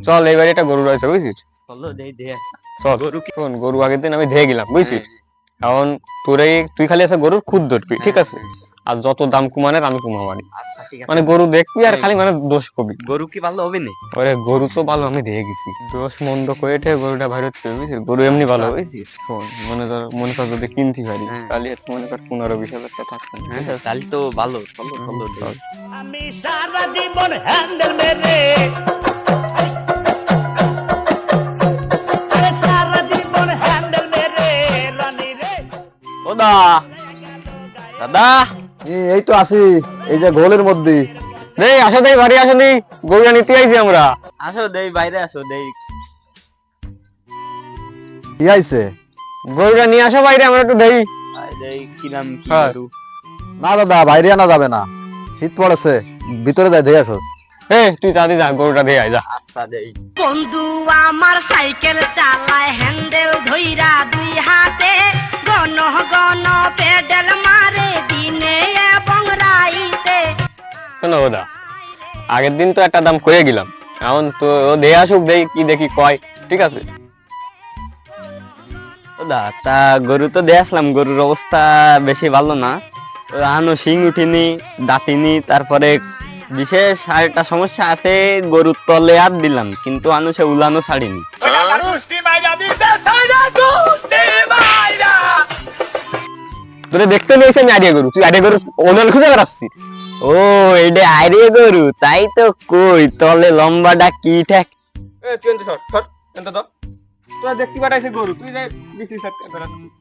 চল এবারে এটা গরু রয়েছে বুঝছিস, চলো দেই দে চল গরু শোন, গরু আগের দিন আমি ধেয়ে গেলাম বুঝছিস, এখন তুই খালি আছে গরুর খুদ ধরবি ঠিক আছে, আর যত দাম কমানের আমি কমাবানি। আচ্ছা ঠিক আছে। মানে গরু দেখবি আর খালি মানে দোষ কবি। গরু কি ভালো হবে না? ওরে গরু তো ভালো, আমি দেখে গেছি, দোষ মন্দ করে গরুটা ভাইরত করবি বুঝছিস, গরু এমনি ভালো বুঝছিস। শোন মনে কর যদি কিনতে পারি তাহলে মনে কর 15-20 হাজার টাকা থাকবে। হ্যাঁ তাহলে তো ভালো, চলো চলো চল। আমি সারা জীবন হ্যান্ডেল মেরে, আরে সারা জীবন হ্যান্ডেল মেরে রানী রে। ও দাদা এই তো আছি, এই যে গোলের মধ্যে। দেই আসো, দেই বাড়ি আসো, দেই গরুটা নিতে আইছি আমরা। আসো দেই বাইরে আসো দেই। কি আইছে? গরুটা নিয়ে আসো বাইরে, আমরা একটু দেই। দেই কি নাম কি হ্যাঁ। গরু? না দাদা, বাইরে আনা যাবে না, শীত পড়েছে, ভিতরে যাই দেখে আসো। তুই তাড়াতাড়ি যা, গরুটা দিয়ে আয় যা। আচ্ছা দেই। বন্ধু আমার সাইকেল চালায় হ্যান্ডেল ধইরা দুই হাতে, গণ গণ পেডেল মারে দিনে এবং রাইতে। শোনো ওদা, আগের দিন তো একটা দাম কয়ে গেলাম, এখন তো ও দিয়ে আসুক, দেই কি দেখি কয়, ঠিক আছে। ও তা গরু তো দিয়ে আসলাম, গরুর অবস্থা বেশি ভালো না, আনো শিং উঠিনি, দাঁতিনি, তারপরে বিশেষ আরেকটা সমস্যা আছে, গরুর তলে হাত দিলাম কিন্তু আনো সে উলানো ছাড়িনি। তোরে দেখতে নিয়েছি আমি আইডিয়া গরু, তুই আইডিয়া গরু ওনার খুঁজে বেড়াচ্ছিস। ও এইটা আইরে গরু, তাই তো কই তলে লম্বাটা কি ঠেক। তুই এনতে সর সর, এনতে তো তোরা দেখতে পাঠাইছে গরু, তুই যাই বিক্রি বেড়াচ্ছিস।